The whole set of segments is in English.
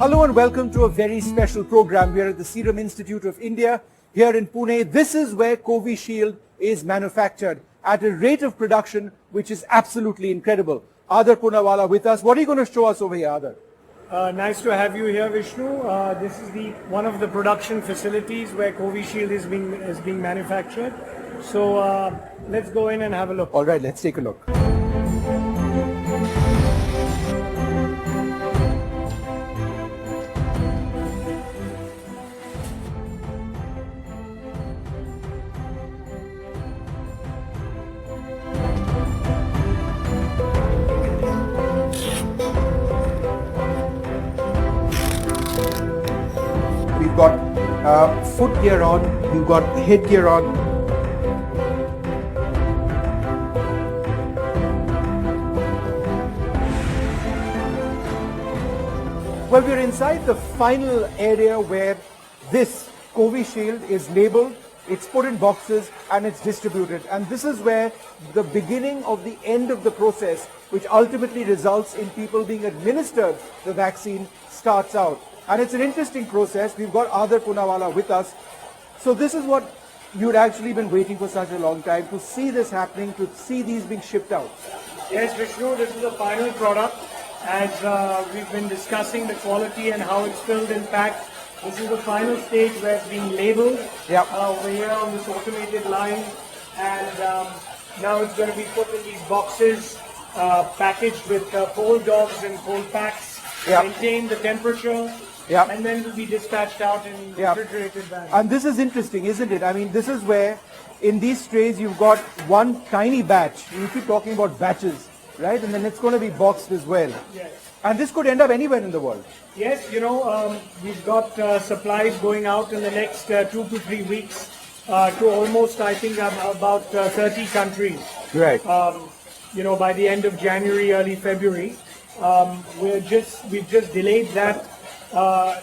Hello and welcome to a very special program. We are at the Serum Institute of India here in Pune. This is where Covishield is manufactured at a rate of production which is absolutely incredible. Adar Poonawalla with us. What are you going to show us over here, Adar? Nice to have you here, Vishnu. This is one of the production facilities where Covishield is being manufactured. So let's go in and have a look. All right, let's take a look. We've got foot gear on, we've got head gear on. Well, we're inside the final area where this Covishield is labeled, it's put in boxes and it's distributed. And this is where the beginning of the end of the process, which ultimately results in people being administered the vaccine, starts out. And it's an interesting process. We've got Adar Poonawalla with us. So this is what you'd actually been waiting for such a long time, to see this happening, to see these being shipped out. Yes, Vishnu, this is the final product. As we've been discussing the quality and how it's filled and packed, this is the final stage where it's being labeled over here on this automated line. And now it's going to be put in these boxes, packaged with cold dogs and cold packs, maintain the temperature. And then it will be dispatched out in refrigerated bags. And this is interesting, isn't it? I mean, this is where in these trays you've got one tiny batch. You keep talking about batches, right? And then it's going to be boxed as well. Yes. And this could end up anywhere in the world. Yes, you know, we've got supplies going out in the next 2 to 3 weeks to almost, I think, about 30 countries. Right. You know, by the end of January, early February. We've just delayed that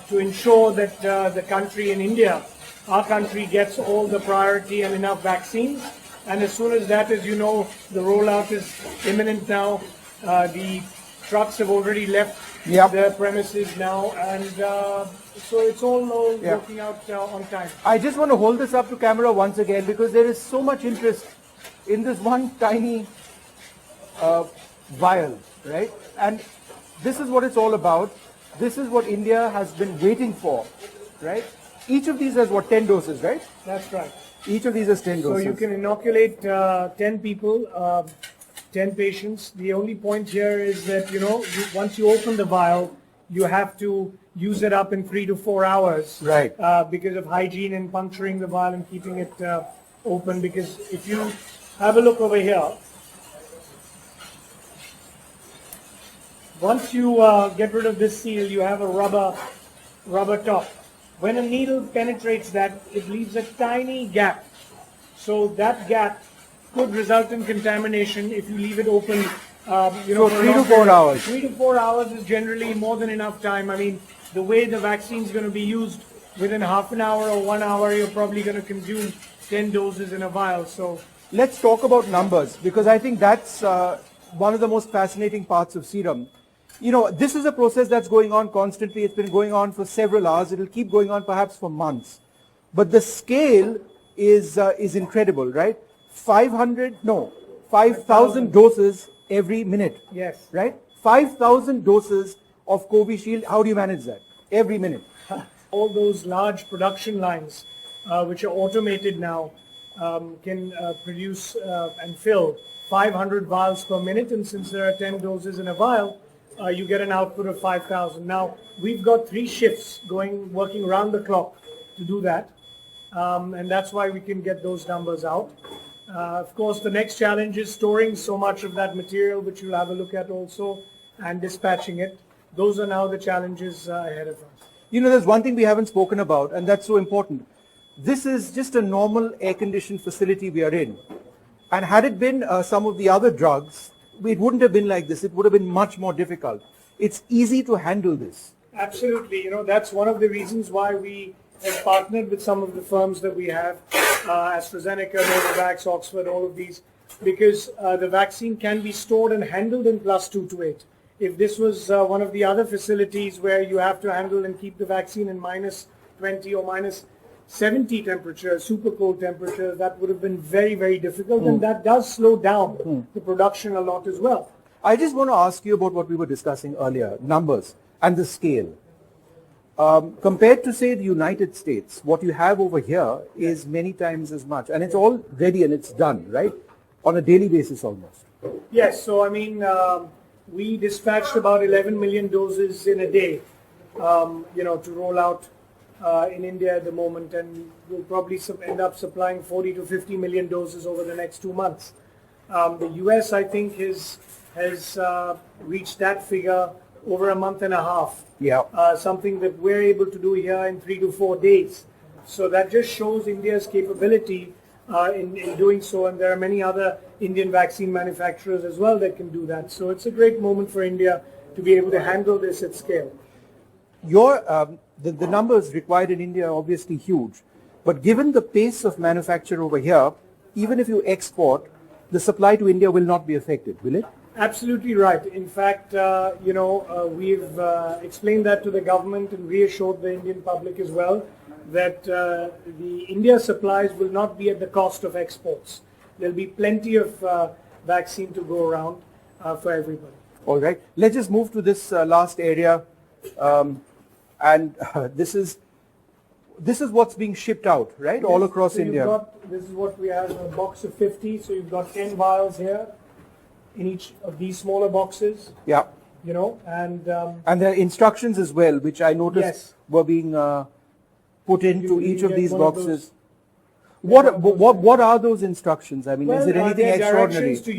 to ensure that the country in India, our country, gets all the priority and enough vaccines. And as soon as that, as you know, the rollout is imminent now. The trucks have already left their premises now, and so it's all working out on time. I just want to hold this up to camera once again because there is so much interest in this one tiny vial, right? And this is what it's all about. This is what India has been waiting for, right? Each of these has, 10 doses, right? That's right. Each of these has 10 doses. So you can inoculate 10 people, 10 patients. The only point here is that, you know, once you open the vial, you have to use it up in 3 to 4 hours. Right. Because of hygiene and puncturing the vial and keeping it open. Because if you have a look over here, once you get rid of this seal, you have a rubber top. When a needle penetrates that, it leaves a tiny gap. So that gap could result in contamination if you leave it open. You know, so 3 to 4 hours. 3 to 4 hours is generally more than enough time. I mean, the way the vaccine is going to be used, within half an hour or 1 hour, you're probably going to consume 10 doses in a vial. So let's talk about numbers, because I think that's one of the most fascinating parts of Serum. You know, this is a process that's going on constantly. It's been going on for several hours. It'll keep going on perhaps for months. But the scale is incredible, right? 5,000 doses every minute. Yes. Right? 5,000 doses of Covishield. How do you manage that? Every minute. All those large production lines, which are automated now, can produce and fill 500 vials per minute. And since there are 10 doses in a vial, you get an output of 5,000. Now, we've got 3 shifts working around the clock to do that. And that's why we can get those numbers out. Of course, the next challenge is storing so much of that material, which you'll have a look at also, and dispatching it. Those are now the challenges ahead of us. You know, there's one thing we haven't spoken about, and that's so important. This is just a normal air-conditioned facility we are in. And had it been some of the other drugs, it wouldn't have been like this. It would have been much more difficult. It's easy to handle this. Absolutely. You know, that's one of the reasons why we have partnered with some of the firms that we have, AstraZeneca, Novavax, Oxford, all of these, because the vaccine can be stored and handled in +2 to 8. if this was one of the other facilities where you have to handle and keep the vaccine in minus 20 or minus 70 temperatures, super cold temperatures, that would have been very, very difficult, and that does slow down the production a lot as well. I just want to ask you about what we were discussing earlier, numbers and the scale. Compared to, say, the United States, what you have over here is many times as much, and it's all ready and it's done, right? On a daily basis almost. Yes, so I mean, we dispatched about 11 million doses in a day, to roll out in India at the moment, and we'll probably end up supplying 40 to 50 million doses over the next 2 months. The US, I think, has reached that figure over a month and a half. Yeah. Something that we're able to do here in 3 to 4 days. So that just shows India's capability in doing so, and there are many other Indian vaccine manufacturers as well that can do that. So it's a great moment for India to be able to handle this at scale. The numbers required in India are obviously huge, but given the pace of manufacture over here, even if you export, the supply to India will not be affected, will it? Absolutely right. In fact, we've explained that to the government and reassured the Indian public as well that the India supplies will not be at the cost of exports. There'll be plenty of vaccine to go around for everybody. All right. Let's just move to this last area, this is what's being shipped out, right? All across India. This is what we have, a box of 50. So you've got 10 vials here in each of these smaller boxes. Yeah. And there are instructions as well, which I noticed were being put into each of these boxes. What are those instructions? I mean, is it anything extraordinary? Directions to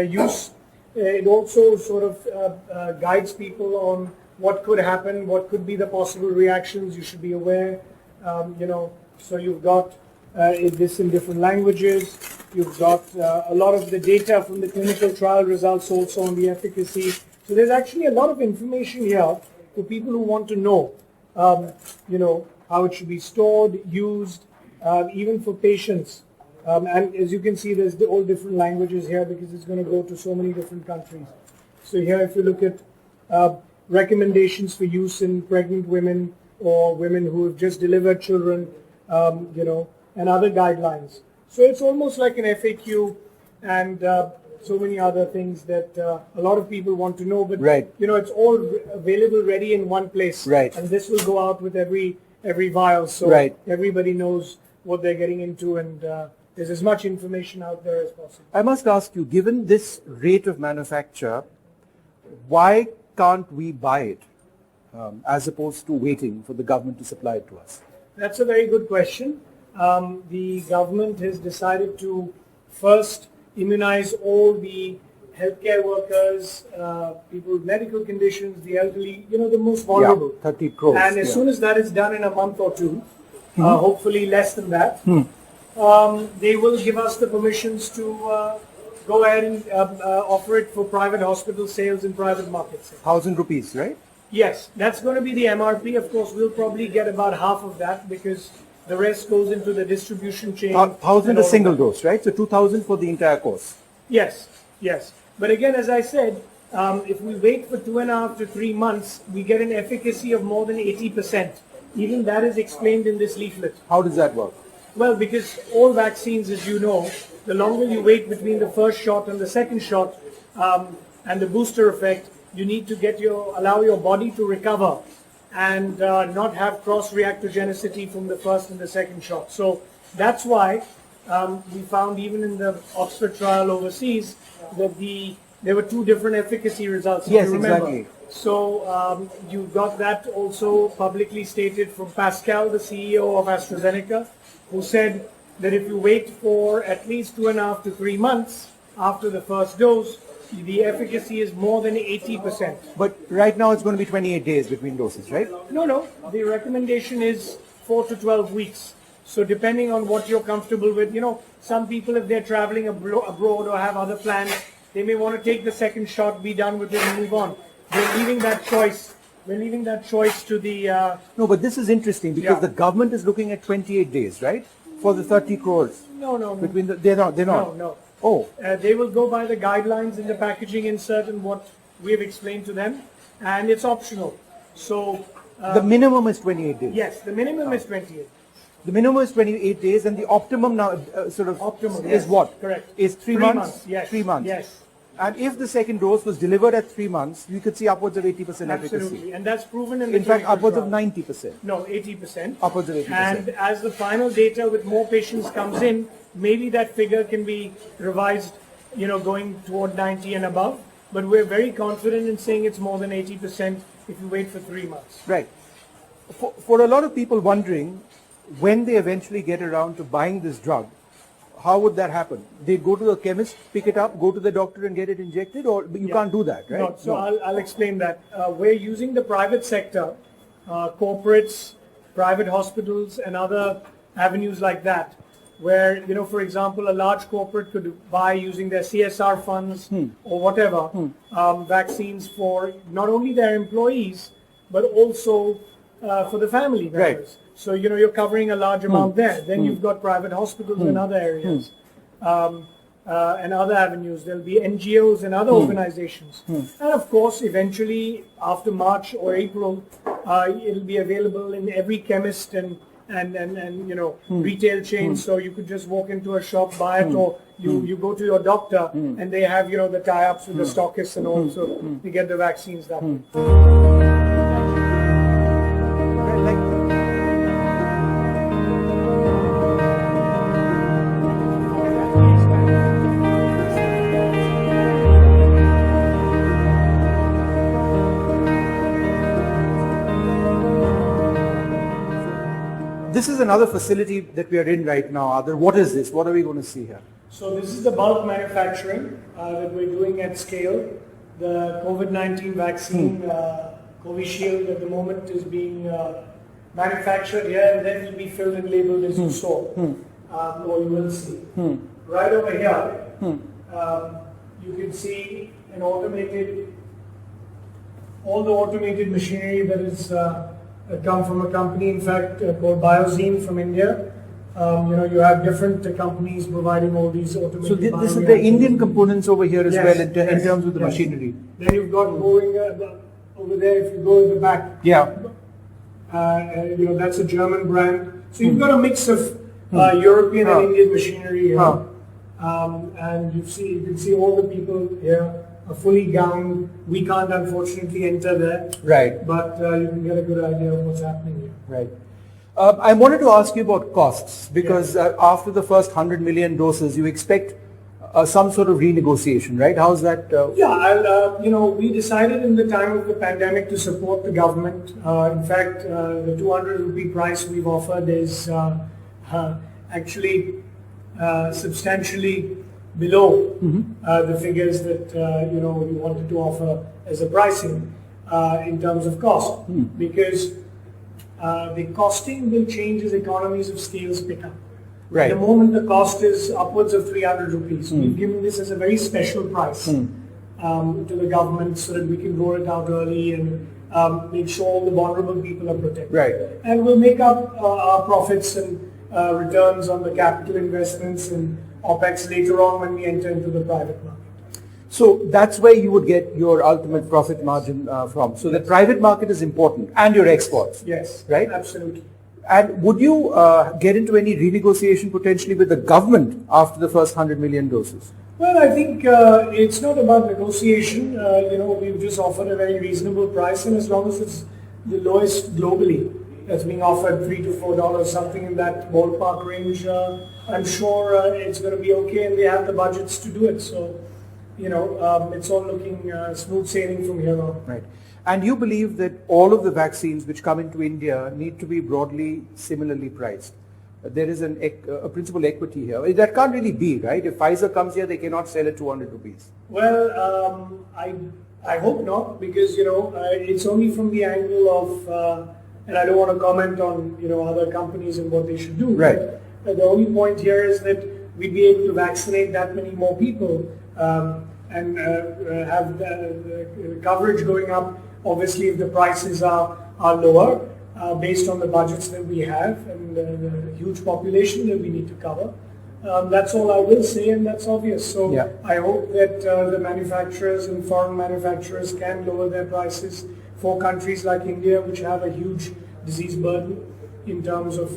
use. It also sort of guides people on what could happen, what could be the possible reactions. You should be aware. So you've got this in different languages. You've got a lot of the data from the clinical trial results also on the efficacy. So there's actually a lot of information here for people who want to know, how it should be stored, used, even for patients. And as you can see, there's all different languages here because it's going to go to so many different countries. So here, if you look at recommendations for use in pregnant women or women who have just delivered children, and other guidelines. So it's almost like an FAQ and so many other things that a lot of people want to know. But, it's all available ready in one place. Right. And this will go out with every vial. So everybody knows what they're getting into, and there's as much information out there as possible. I must ask you, given this rate of manufacture, why can't we buy it as opposed to waiting for the government to supply it to us? That's a very good question. The government has decided to first immunize all the healthcare workers, people with medical conditions, the elderly, the most vulnerable. 30 crores. And as soon as that is done in a month or two, hopefully less than that, they will give us the permissions to go ahead and offer it for private hospital sales and private market sales. 1,000 rupees, right? Yes, that's going to be the MRP. Of course, we'll probably get about half of that because the rest goes into the distribution chain. 1,000 a single dose, right? So 2,000 for the entire course. Yes. But again, as I said, if we wait for 2.5 to 3 months, we get an efficacy of more than 80%. Even that is explained in this leaflet. How does that work? Well, because all vaccines, as you know, the longer you wait between the first shot and the second shot and the booster effect, you need to allow your body to recover and not have cross-reactogenicity from the first and the second shot. So that's why we found even in the Oxford trial overseas that there were 2 different efficacy results. Yes, if you remember. exactly. So you got that also publicly stated from Pascal, the CEO of AstraZeneca, who said that if you wait for at least 2.5 to 3 months after the first dose, the efficacy is more than 80%. But right now it's going to be 28 days between doses, right? No. The recommendation is 4 to 12 weeks. So depending on what you're comfortable with, some people, if they're traveling abroad or have other plans, they may want to take the second shot, be done with it and move on. We're leaving that choice to the... No, but this is interesting because the government is looking at 28 days, right? For the 30 crores. No. They're not. No. Oh. They will go by the guidelines in the packaging insert and what we have explained to them, and it's optional. So The minimum is 28 days. yes, the minimum is 28. The minimum is 28 days, and the optimum now Optimum, is yes, what? correct. Is 3 months? Yes. 3 months. Yes. And if the second dose was delivered at 3 months, you could see upwards of 80% efficacy. Absolutely, and that's proven in the In fact, clinical upwards of trial. 90%. No, 80%. Upwards of 80%. And as the final data with more patients comes in, maybe that figure can be revised, going toward 90 and above. But we're very confident in saying it's more than 80% if you wait for 3 months. Right. For a lot of people wondering, when they eventually get around to buying this drug, how would that happen? They go to the chemist, pick it up, go to the doctor and get it injected, or you can't do that, right? No, so I'll explain that. We're using the private sector, corporates, private hospitals, and other avenues like that, where, for example, a large corporate could buy using their CSR funds or whatever, vaccines for not only their employees, but also for the family members. Right. So, you're covering a large amount there. Then you've got private hospitals in other areas. And other avenues. There'll be NGOs and other organizations. And of course, eventually, after March or April, it'll be available in every chemist and retail chain. So you could just walk into a shop, buy it, or you go to your doctor and they have, the tie-ups with the stockists and all, so you get the vaccines that way. This is another facility that we are in right now, Adar. What is this? What are we going to see here? So this is the bulk manufacturing that we're doing at scale. The COVID-19 vaccine, Covishield, at the moment is being manufactured here, and then will be filled and labeled as you saw, or you will see. Right over here, you can see an all the automated machinery that is come from a company, in fact, called Biozine from India. You have different companies providing all these automated. So this is the Indian components over here as well in terms of the yes. machinery. Then you've got going over there. If you go in the back, that's a German brand. So you've got a mix of European and Indian machinery here, and you can see all the people here are fully gowned. We can't unfortunately enter there, right? But you can get a good idea of what's happening here, right? I wanted to ask you about costs because after the first 100 million doses, you expect some sort of renegotiation, right? How's that? We decided in the time of the pandemic to support the government. In fact, the 200 rupee price we've offered is actually substantially below the figures that we wanted to offer as a pricing in terms of cost, because the costing will change as economies of scales pick up. Right. At the moment, the cost is upwards of 300 rupees. We've given this as a very special price to the government so that we can roll it out early and make sure all the vulnerable people are protected. Right. And we'll make up our profits and returns on the capital investments and OPEX later on when we enter into the private market. So that's where you would get your ultimate profit margin from. So the private market is important, and your exports. Yes, right? Absolutely. And would you get into any renegotiation potentially with the government after the first 100 million doses? Well, I think it's not about negotiation. We've just offered a very reasonable price, and as long as it's the lowest globally, that's being offered $3 to $4, something in that ballpark range, I'm sure it's going to be okay, and they have the budgets to do it. So, it's all looking smooth sailing from here on. Right. And you believe that all of the vaccines which come into India need to be broadly similarly priced. There is a principal equity here. That can't really be, right? If Pfizer comes here, they cannot sell at 200 rupees. Well, I hope not, because, it's only from the angle of, and I don't want to comment on, other companies and what they should do. Right. But the only point here is that we'd be able to vaccinate that many more people and have the coverage going up. Obviously, if the prices are lower, based on the budgets that we have and the huge population that we need to cover, That's all I will say, and that's obvious. So Yeah. I hope that the manufacturers and foreign manufacturers can lower their prices for countries like India, which have a huge disease burden in terms of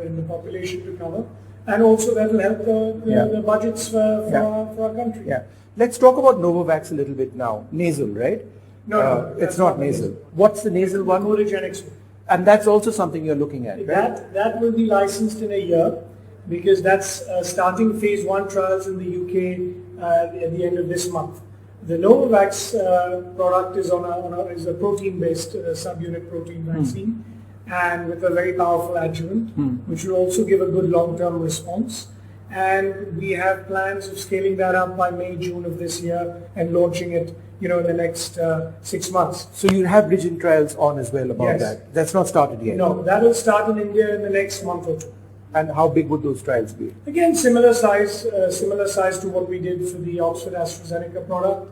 in the population to cover, and also that will help the budgets for our country. Yeah. Let's talk about Novavax a little bit now. Nasal, right? No, it's not nasal. What's the nasal one? Covishield. And that's also something you're looking at, right? That will be licensed in a year, because that's starting phase 1 trials in the UK at the end of this month. The Novavax product is is a protein-based subunit protein vaccine, and with a very powerful adjuvant, which will also give a good long-term response. And we have plans of scaling that up by May, June of this year and launching it, in the next 6 months. So you have bridging trials on as well about Yes. that. That's not started yet. No, that will start in India in the next month or two. And how big would those trials be? Again, similar size to what we did for the Oxford AstraZeneca product,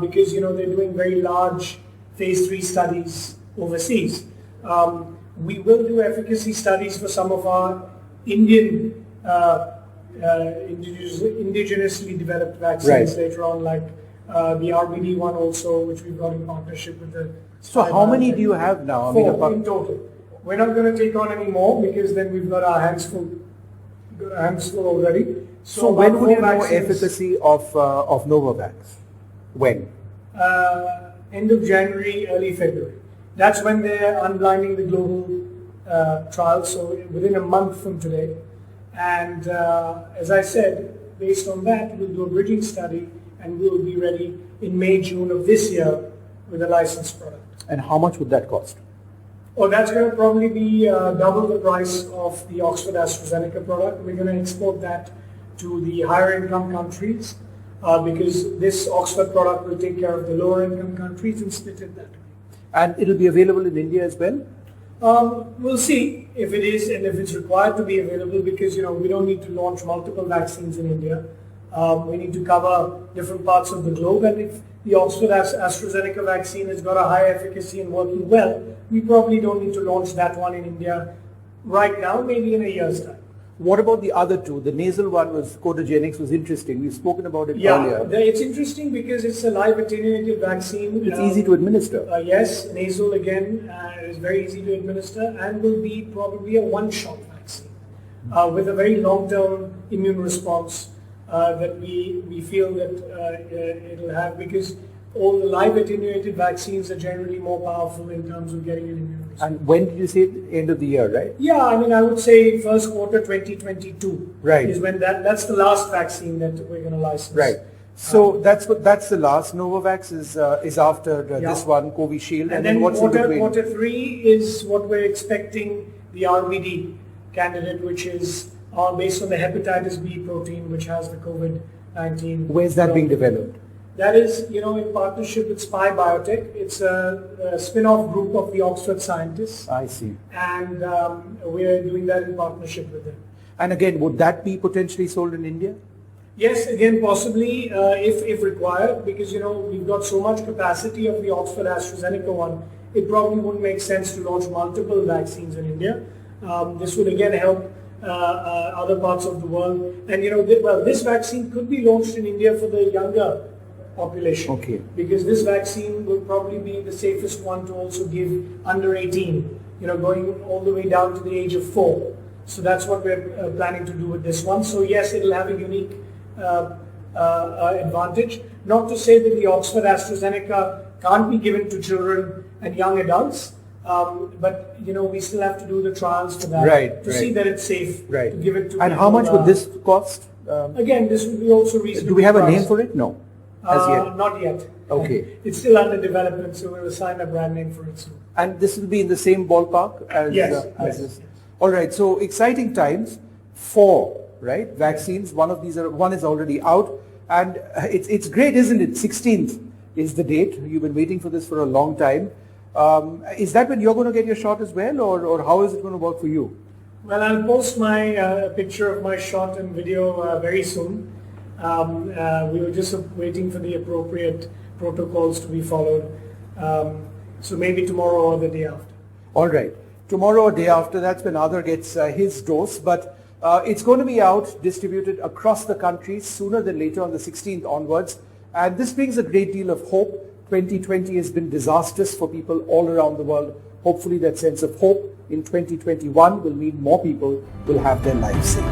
because they're doing very large phase 3 studies overseas. We will do efficacy studies for some of our Indian indigenously developed vaccines later on, like the RBD one also, which we've got in partnership with the. So how many do you have now? 4 in total. We're not going to take on any more, because then we've got our hands full. Already. So when about would you 4 know vaccines, efficacy of Novavax? When? End of January, early February. That's when they're unblinding the global trials, so within a month from today. And as I said, based on that, we'll do a bridging study, and we'll be ready in May, June of this year with a licensed product. And how much would that cost? Oh, that's going to probably be double the price of the Oxford AstraZeneca product. We're going to export that to the higher income countries, because this Oxford product will take care of the lower income countries and split it that way. And it'll be available in India as well? We'll see if it is, and if it's required to be available, because we don't need to launch multiple vaccines in India. We need to cover different parts of the globe, and if the Oxford AstraZeneca vaccine has got a high efficacy and working well, we probably don't need to launch that one in India right now, maybe in a year's time. What about the other two? The nasal one was Covishield, was interesting. We've spoken about it earlier. It's interesting because it's a live attenuated vaccine. It's easy to administer. Yes, nasal again is very easy to administer, and will be probably a one-shot vaccine with a very long-term immune response that we feel that it'll have, because all the live attenuated vaccines are generally more powerful in terms of getting an immune response. And when did you say end of the year, right? Yeah, I would say first quarter 2022 Right. is when that's the last vaccine that we're going to license. Right. So that's the last. Novavax is after this one, Covishield, And then what's in between? quarter 3 is what we're expecting, the RBD candidate, which is based on the hepatitis B protein, which has the COVID-19. Where's that being developed? That is, in partnership with Spy Biotech. It's a spin-off group of the Oxford scientists. I see. And we're doing that in partnership with them. And again, would that be potentially sold in India? Yes, again, possibly, if required, because, we've got so much capacity of the Oxford AstraZeneca one, it probably wouldn't make sense to launch multiple vaccines in India. This would again help other parts of the world. And, this vaccine could be launched in India for the younger population. Okay. Because this vaccine will probably be the safest one to also give under 18, going all the way down to the age of 4. So that's what we're planning to do with this one. So yes, it'll have a unique advantage. Not to say that the Oxford AstraZeneca can't be given to children and young adults, but we still have to do the trials for that to see that it's safe to give it to And people. how much would this cost? Again, this would be also reasonable. Do we have a priced. name for it? No. As yet. Not yet. Okay. It's still under development, so we'll assign a brand name for it soon. And this will be in the same ballpark as Yes. this. All right. So exciting times. 4 vaccines. One is already out, and it's great, isn't it? 16th is the date. You've been waiting for this for a long time. Is that when you're going to get your shot as well, or how is it going to work for you? Well, I'll post my picture of my shot and video very soon. We were just waiting for the appropriate protocols to be followed. So maybe tomorrow or the day after. All right. Tomorrow or day after, that's when Adar gets his dose. But It's going to be out, distributed across the country sooner than later on the 16th onwards. And this brings a great deal of hope. 2020 has been disastrous for people all around the world. Hopefully that sense of hope in 2021 will mean more people will have their lives saved.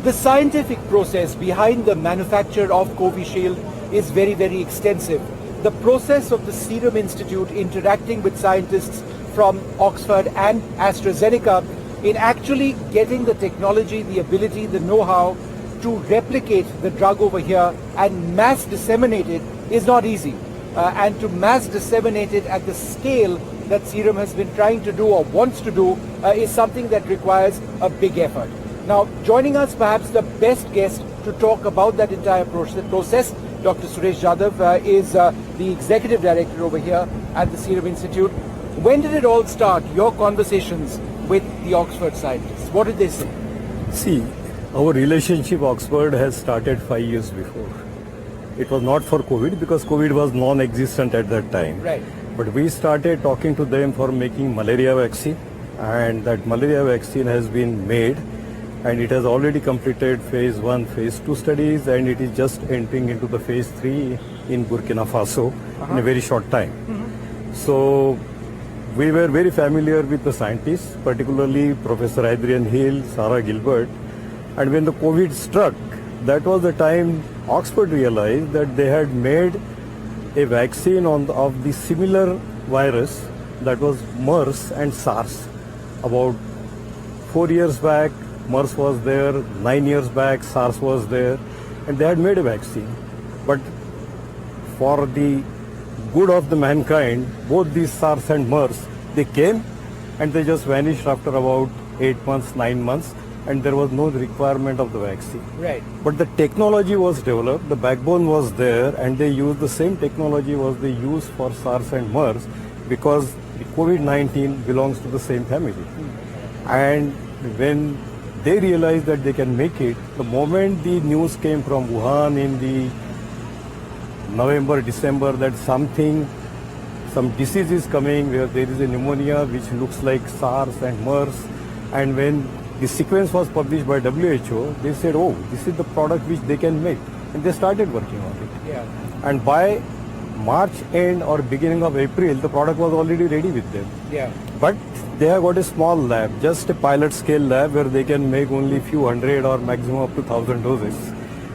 The scientific process behind the manufacture of Covishield is very, very extensive. The process of the Serum Institute interacting with scientists from Oxford and AstraZeneca in actually getting the technology, the ability, the know-how to replicate the drug over here and mass disseminate it is not easy. And to mass disseminate it at the scale that Serum has been trying to do or wants to do is something that requires a big effort. Now, joining us perhaps the best guest to talk about that entire process, Dr. Suresh Jadhav is the Executive Director over here at the Serum Institute. When did it all start, your conversations with the Oxford scientists? What did they say? See, our relationship Oxford has started 5 years before. It was not for COVID because COVID was non-existent at that time. Right. But we started talking to them for making malaria vaccine, and that malaria vaccine has been made, and it has already completed phase 1, phase 2 studies, and it is just entering into the phase 3 in Burkina Faso in a very short time. So we were very familiar with the scientists, particularly Professor Adrian Hill, Sarah Gilbert, and when the COVID struck, that was the time Oxford realized that they had made a vaccine of the similar virus, that was MERS and SARS. About 4 years back, MERS was there, 9 years back, SARS was there, and they had made a vaccine. But for the good of the mankind, both these SARS and MERS, they came and they just vanished after about 8 months, 9 months, and there was no requirement of the vaccine. Right. But the technology was developed, the backbone was there, and they used the same technology was they used for SARS and MERS because the COVID-19 belongs to the same family. And when they realized that they can make it, the moment the news came from Wuhan in the November, December that some disease is coming where there is a pneumonia which looks like SARS and MERS, and when the sequence was published by WHO, they said, oh, this is the product which they can make, and they started working on it. Yeah. And by March end or beginning of April, the product was already ready with them. Yeah. But they have got a small lab, just a pilot scale lab where they can make only few hundred or maximum up to 1,000 doses.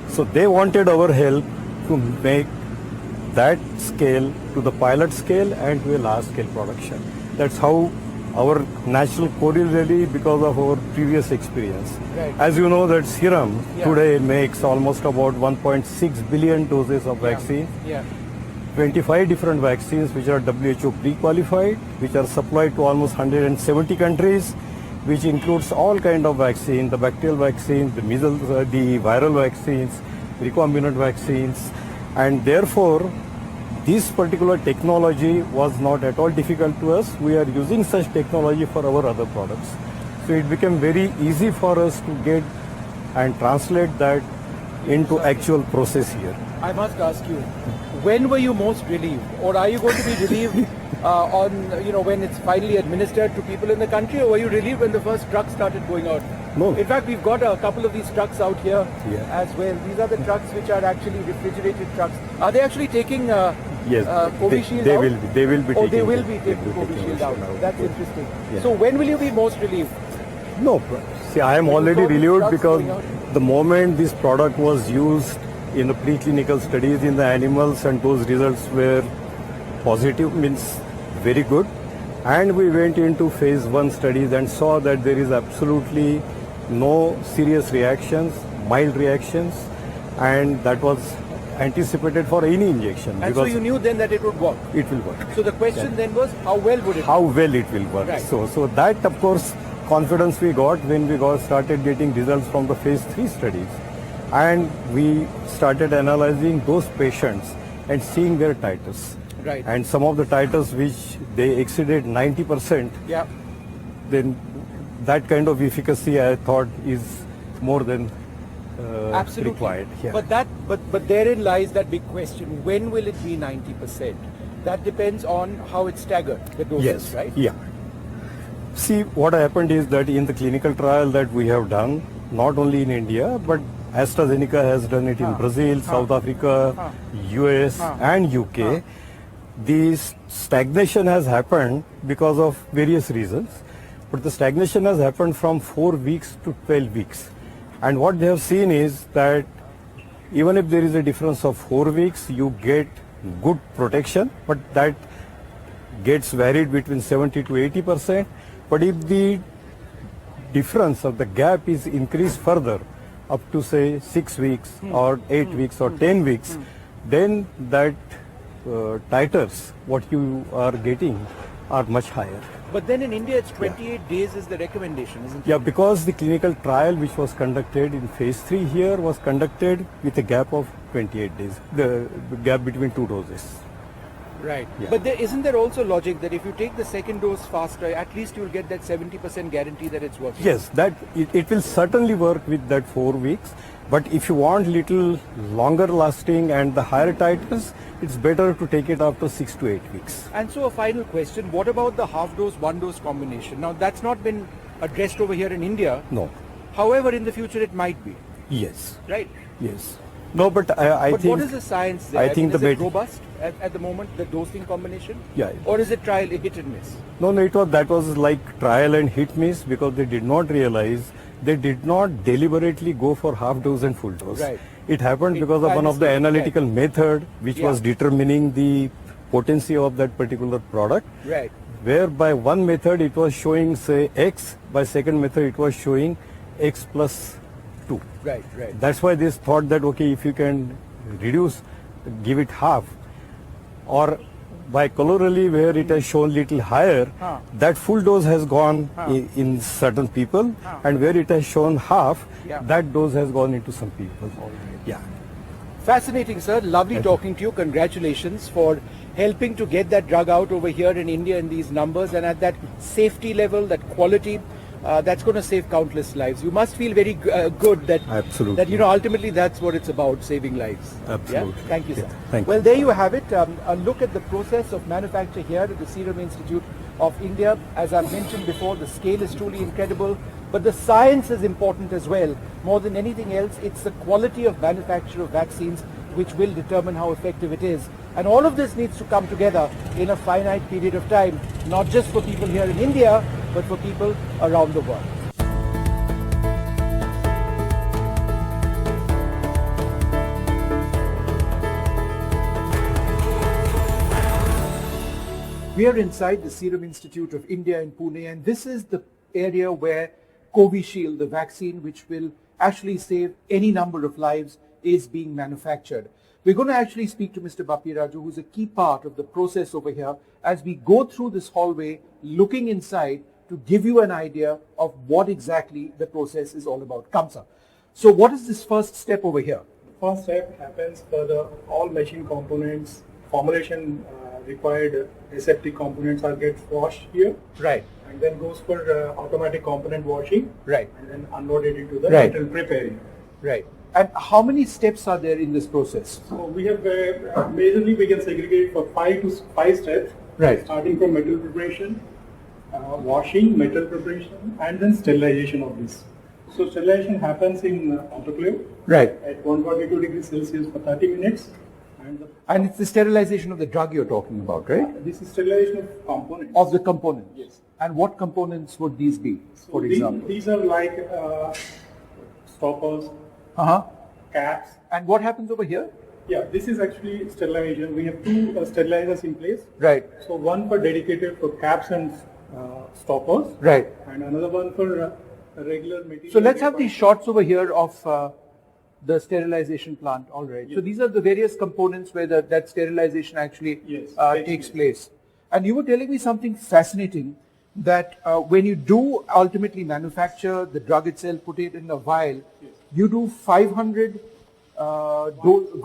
So they wanted our help to make that scale to the pilot scale and to a large scale production. That's how our natural corollary because of our previous experience. Right. As you know that Serum today makes almost about 1.6 billion doses of vaccine. Yeah. 25 different vaccines which are WHO pre-qualified, which are supplied to almost 170 countries, which includes all kind of vaccine, the bacterial vaccines, the measles, the viral vaccines, recombinant vaccines, and therefore this particular technology was not at all difficult to us. We are using such technology for our other products. So it became very easy for us to get and translate that into actual process here. I must ask you, when were you most relieved, or are you going to be relieved when it's finally administered to people in the country, or were you relieved when the first trucks started going out? No. In fact, we've got a couple of these trucks out here as well. These are the trucks which are actually refrigerated trucks. Are they actually taking Yes, Covishield they out? will be. They will be. Oh, taking they will be taking Covishield out. That's interesting. Yeah. So when will you be most relieved? No, see, I am already saw these relieved drugs because going out? the moment this product was used in the preclinical studies in the animals and those results were positive, means very good, and we went into phase 1 studies and saw that there is absolutely no serious reactions, mild reactions, and that was anticipated for any injection. And so you knew then that it would work. It will work. So the question then was, how well would it How work? well it will work. Right. So that of course confidence we got when we started getting results from the phase 3 studies, and we started analyzing those patients and seeing their titers. Right. And some of the titers which they exceeded 90%, Yeah. then that kind of efficacy I thought is more than Absolutely. required. Yeah. But therein lies that big question. When will it be 90%? That depends on how it's staggered, the doses, Yes. right? Yeah. See, what happened is that in the clinical trial that we have done, not only in India, but AstraZeneca has done it in Brazil, South Africa, US and UK. The stagnation has happened because of various reasons, but the stagnation has happened from 4 weeks to 12 weeks. And what they have seen is that even if there is a difference of 4 weeks, you get good protection, but that gets varied between 70 to 80%. But if the difference of the gap is increased further up to say 6 weeks or 8 weeks or 10 weeks, then that titers what you are getting are much higher. But then in India, it's 28 days is the recommendation, isn't it? Yeah, because the clinical trial which was conducted in phase 3 here was conducted with a gap of 28 days, the gap between 2 doses. Right. Yeah. But isn't there also logic that if you take the second dose faster, at least you'll get that 70% guarantee that it's working? Yes, that it will certainly work with that 4 weeks. But if you want little longer lasting and the higher titers, it's better to take it after 6 to 8 weeks. And so a final question, what about the half dose, one dose combination? Now that's not been addressed over here in India. No. However, in the future it might be, Yes. right? Yes. No, but I But think. what is the science there? I think is the it bet- robust at the moment, the dosing combination? Yeah. Or is it trial hit and miss? No, that was like trial and hit miss because they did not realize, they did not deliberately go for half dose and full dose. Right. It happened because of one of the analytical method which was determining the potency of that particular product. Right. Where by one method it was showing say X, by second method it was showing X plus 2. Right, right. That's why they thought that okay, if you can reduce, give it half, or by colorally where it has shown little higher, that full dose has gone in certain people, and where it has shown half, that dose has gone into some people. Yeah. Fascinating, sir. Lovely talking to you. Congratulations for helping to get that drug out over here in India in these numbers and at that safety level, that quality. That's going to save countless lives. You must feel very good that Absolutely. that ultimately that's what it's about, saving lives. Absolutely. Yeah? Thank you, sir. Yeah. Thank well, you. there you have it. A look at the process of manufacture here at the Serum Institute of India. As I mentioned before, the scale is truly incredible, but the science is important as well. More than anything else, it's the quality of manufacture of vaccines which will determine how effective it is. And all of this needs to come together in a finite period of time, not just for people here in India, but for people around the world. We are inside the Serum Institute of India in Pune, and this is the area where Covishield, the vaccine which will actually save any number of lives, is being manufactured. We're going to actually speak to Mr. Bappiraju, who's a key part of the process over here, as we go through this hallway, looking inside to give you an idea of what exactly the process is all about. Come, sir. So what is this first step over here? First step happens for the all machine components, formulation required aseptic components are get washed here. Right. And then goes for automatic component washing. Right. And then unloaded into the Right. metal preparing. Right. And how many steps are there in this process? So we have majorly we can segregate for 5 steps. Right. Starting from metal preparation, washing, metal preparation, and then sterilization of this. So sterilization happens in autoclave Right. at 142 degrees Celsius for 30 minutes. And it's the sterilization of the drug you're talking about, right? This is sterilization of components. Of the components? Yes. And what components would these be, So for example? These are like stoppers, Uh-huh. caps. And what happens over here? Yeah, this is actually sterilization. We have 2 sterilizers in place. Right. So one for dedicated for caps and stoppers. Right. And another one for regular material. So let's have these shots over here of the sterilization plant. All right. Yes. So these are the various components where that sterilization actually Yes, takes place. And you were telling me something fascinating, that when you do ultimately manufacture the drug itself, put it in a vial, Yes. you do 500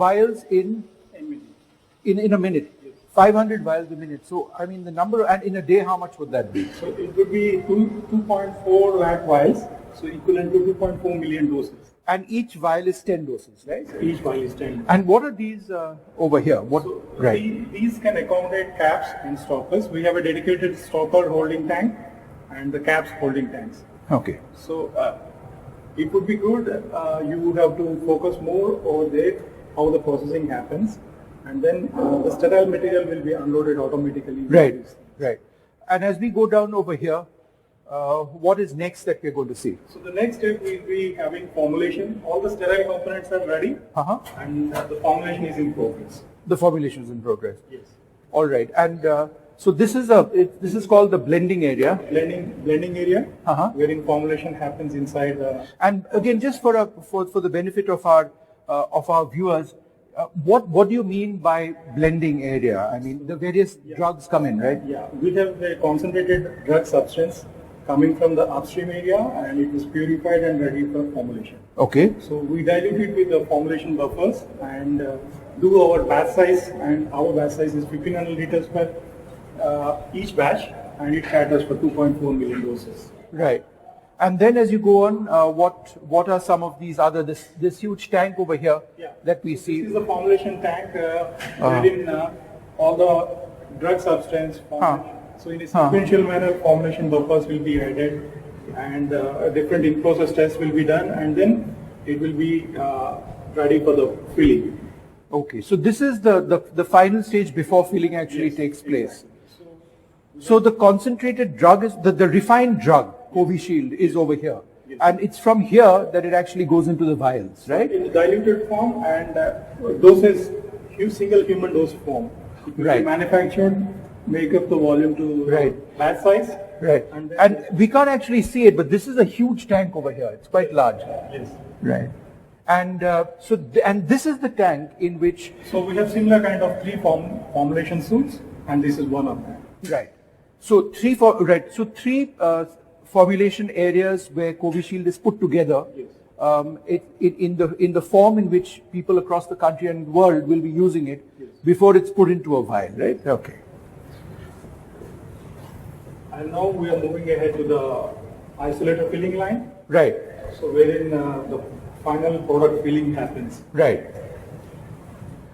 vials in a minute. Yes. 500 vials a minute. So, I mean, the number, and in a day, how much would that be? So it would be 2.4 lakh vials, so equivalent to 2.4 million doses. And each vial is 10 doses, right? Each vial is 10. And what are these over here? What? So Right. these can accommodate caps and stoppers. We have a dedicated stopper holding tank and the caps holding tanks. Okay. So it would be good, you would have to focus more over there, how the processing happens, and then the sterile material will be unloaded automatically. Right. Right. And as we go down over here, what is next that we're going to see? So the next step will be having formulation. All the sterile components are ready, and the formulation is in progress. The formulation is in progress. Yes. All right. And so this is this is called the blending area. Blending area, wherein formulation happens inside the. And again, just for the benefit of our viewers, what do you mean by blending area? I mean, the various drugs come in, right? Yeah, we have a concentrated drug substance coming from the upstream area, and it is purified and ready for formulation. Okay. So we dilute it with the formulation buffers and do our batch size, and our batch size is 1500 liters per each batch, and it caters for 2.4 million doses. Right. And then as you go on, what are some of these other, this huge tank over here that we see? This is the formulation tank wherein all the drug substance formulation. So in a sequential manner, formulation buffers will be added, and different in-process tests will be done, and then it will be ready for the filling. Okay, so this is the final stage before filling actually takes place. Exactly. So the concentrated drug is, the refined drug, Covishield, is over here. Yes. And it's from here that it actually goes into the vials, right? In the diluted form, and doses, single human dose form. It will Right. be manufactured, make up the volume to batch size. Right. And we can't actually see it, but this is a huge tank over here. It's quite large. Yes. Right. And and this is the tank in which. So we have similar kind of three formulation suits, and this is one of them. Right. So three formulation areas where Covishield is put together. Yes. In the form in which people across the country and world will be using it before it's put into a vial, right? Okay. And now we are moving ahead to the isolator filling line. Right. So wherein the final product filling happens. Right.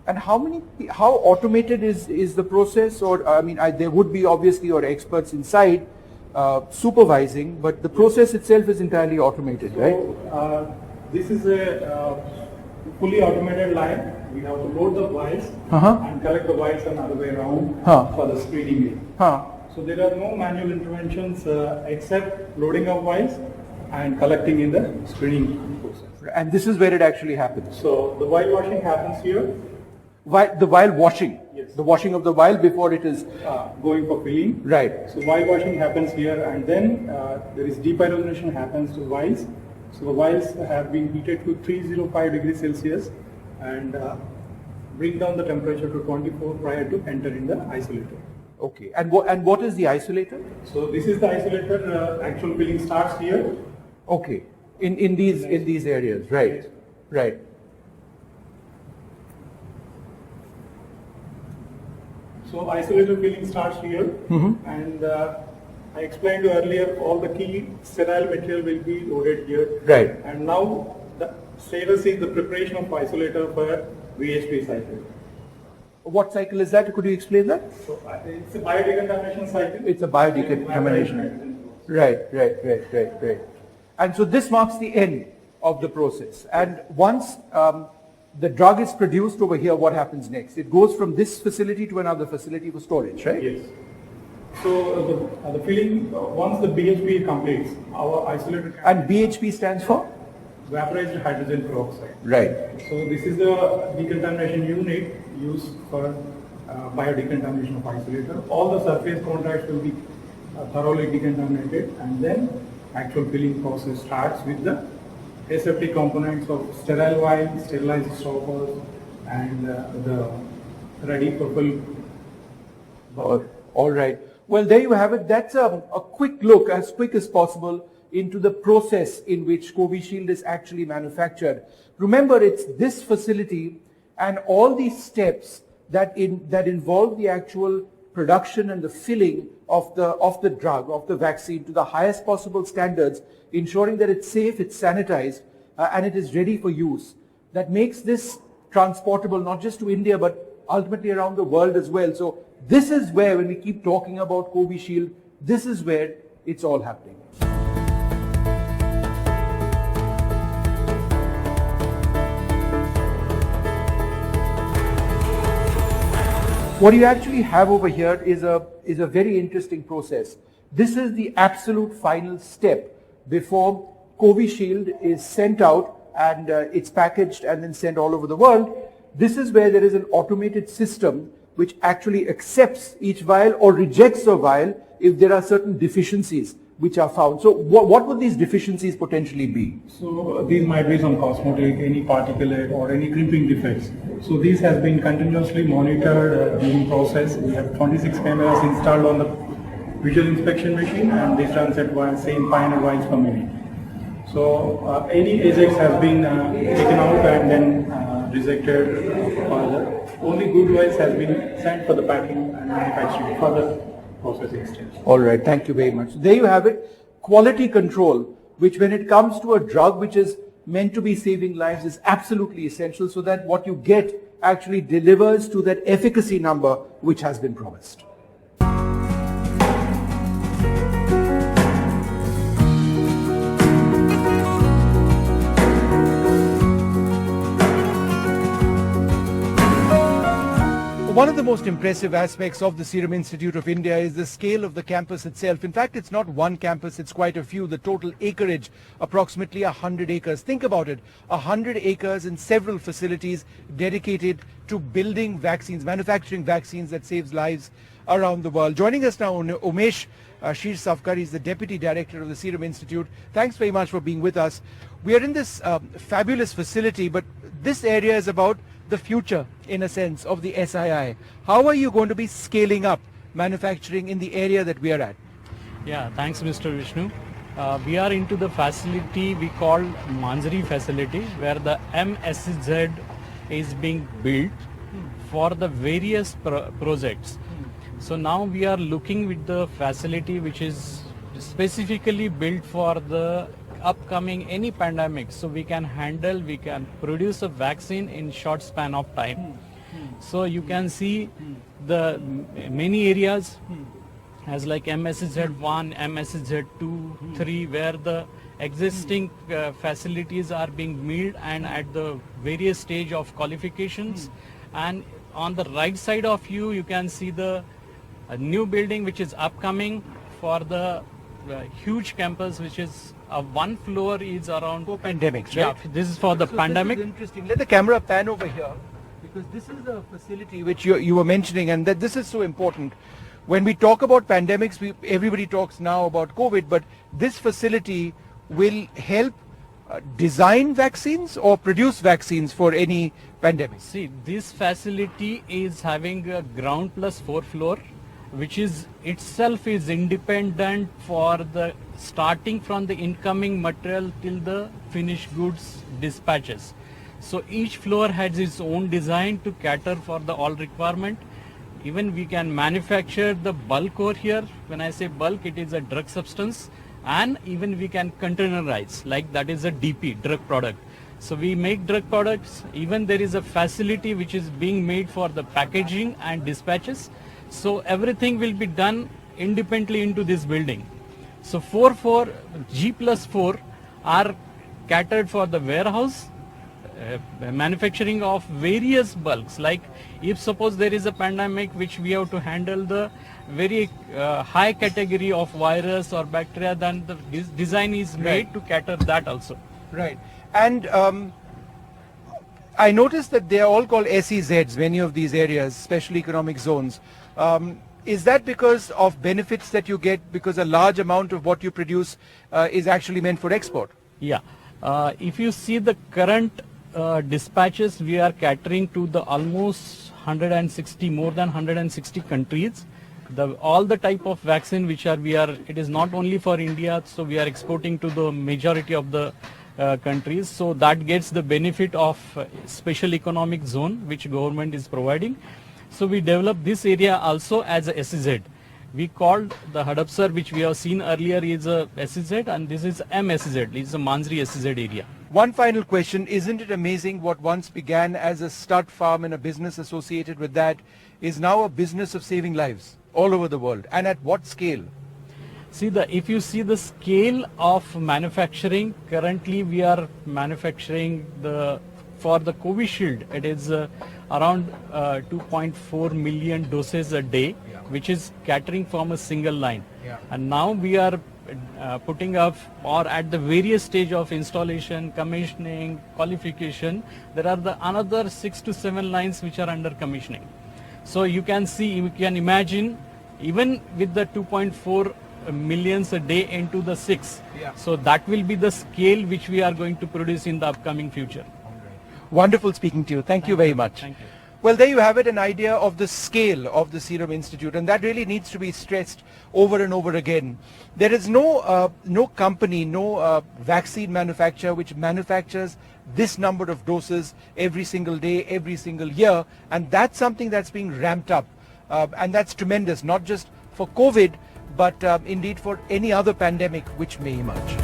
And how automated is the process? Or I mean, there would be obviously your experts inside supervising, but the process itself is entirely automated, right? So, this is a fully automated line. We have to load the vials and collect the vials another way around for the screening. So there are no manual interventions except loading of vials and collecting in the screening process. And this is where it actually happens. So the vial washing happens here. The vial washing. Yes. The washing of the vial before it is. Going for filling. Right. So vial washing happens here, and then there is depyrogenation happens to vials. So the vials have been heated to 305 degrees Celsius and bring down the temperature to 24 prior to entering the isolator. Okay. And what is the isolator? So this is the isolator. Actual filling starts here. Okay. In these areas. Right. Right. So isolator filling starts here, and I explained earlier all the key sterile material will be loaded here. Right. And now the status is the preparation of isolator for VHP cycle. What cycle is that? Could you explain that? So it's a biodecontamination cycle. It's a biodecontamination. Right. And so this marks the end of the process. And once the drug is produced over here, what happens next? It goes from this facility to another facility for storage, right? Yes. So the filling, once the BHP completes, our isolator can And BHP stands for? vaporized hydrogen peroxide. Right. So this is the decontamination unit used for biodecontamination of isolator. All the surface contacts will be thoroughly decontaminated, and then actual filling process starts with the aseptic components of sterile vials, sterilized stoppers, and the ready for fill. All right. Well, there you have it. That's a quick look, as quick as possible, into the process in which Covishield is actually manufactured. Remember, it's this facility and all these steps that involve the actual production and the filling of the drug, of the vaccine, to the highest possible standards, ensuring that it's safe, it's sanitized, and it is ready for use. That makes this transportable not just to India but ultimately around the world as well. So this is where, when we keep talking about Covishield, this is where it's all happening. What you actually have over here is a very interesting process. This is the absolute final step before Covishield is sent out and it's packaged and then sent all over the world. This is where there is an automated system which actually accepts each vial or rejects a vial if there are certain deficiencies which are found. So what would these deficiencies potentially be? So these might be some cosmetic, any particulate or any crimping defects. So these has been continuously monitored during process. We have 26 cameras installed on the visual inspection machine, and these runs at same 500 vials per minute. So any ejects has been taken out and then rejected further. Only good vials has been sent for the packing and manufacturing further processing stage. All right, thank you very much. There you have it. Quality control, which when it comes to a drug which is meant to be saving lives, is absolutely essential, so that what you get actually delivers to that efficacy number which has been promised. One of the most impressive aspects of the Serum Institute of India is the scale of the campus itself. In fact, it's not one campus, it's quite a few. The total acreage, approximately 100 acres. Think about it, 100 acres and several facilities dedicated to building vaccines, manufacturing vaccines that saves lives around the world. Joining us now, Umesh Kshirsavkar is the Deputy Director of the Serum Institute. Thanks very much for being with us. We are in this fabulous facility, but this area is about the future, in a sense, of the SII. How are you going to be scaling up manufacturing in the area that we are at? Yeah, thanks Mr. Vishnu. We are into the facility we call Manjari facility, where the MSZ is being built for the various projects. So now we are looking with the facility which is specifically built for the upcoming any pandemic, so we can produce a vaccine in short span of time. So you can see the many areas as like MSZ1, MSZ2, 3, where the existing facilities are being built and at the various stage of qualifications. And on the right side of you can see the new building which is upcoming for the huge campus, which is one floor is around for pandemics, right? Yeah, this is for the pandemic. This is interesting. Let the camera pan over here, because this is a facility which you were mentioning, and that this is so important. When we talk about pandemics, everybody talks now about COVID, but this facility will help design vaccines or produce vaccines for any pandemic. See, this facility is having a ground plus 4th floor, which is itself is independent for the starting from the incoming material till the finished goods dispatches. So each floor has its own design to cater for the all requirement. Even we can manufacture the bulk over here. When I say bulk, it is a drug substance, and even we can containerize, like that is a DP, drug product. So we make drug products. Even there is a facility which is being made for the packaging and dispatches. So everything will be done independently into this building. So G+4 are catered for the warehouse, manufacturing of various bulks. Like if suppose there is a pandemic which we have to handle the very high category of virus or bacteria, then the design is made to cater that also. Right. And I noticed that they are all called SEZs, many of these areas, special economic zones. Is that because of benefits that you get, because a large amount of what you produce is actually meant for export? Yeah. If you see the current dispatches, we are catering to the almost 160, more than 160 countries. All the type of vaccine which it is not only for India, so we are exporting to the majority of the countries. So that gets the benefit of special economic zone which government is providing. So we developed this area also as a SEZ. We called the Hadapsar, which we have seen earlier, is a SEZ, and this is MSEZ. It's a Manjri SEZ area. One final question. Isn't it amazing what once began as a stud farm and a business associated with that is now a business of saving lives all over the world? And at what scale? See, if you see the scale of manufacturing, currently we are manufacturing for the Covishield, it is around 2.4 million doses a day, which is catering from a single line. And now we are putting up, or at the various stage of installation, commissioning, qualification, there are another 6 to 7 lines which are under commissioning. So you can see, you can imagine, even with the 2.4 millions a day into the 6, so that will be the scale which we are going to produce in the upcoming future. Wonderful speaking to you. Thank you very much. Thank you. Well, there you have it, an idea of the scale of the Serum Institute, and that really needs to be stressed over and over again. There is no company, no vaccine manufacturer which manufactures this number of doses every single day, every single year, and that's something that's being ramped up, and that's tremendous, not just for COVID, but indeed for any other pandemic which may emerge.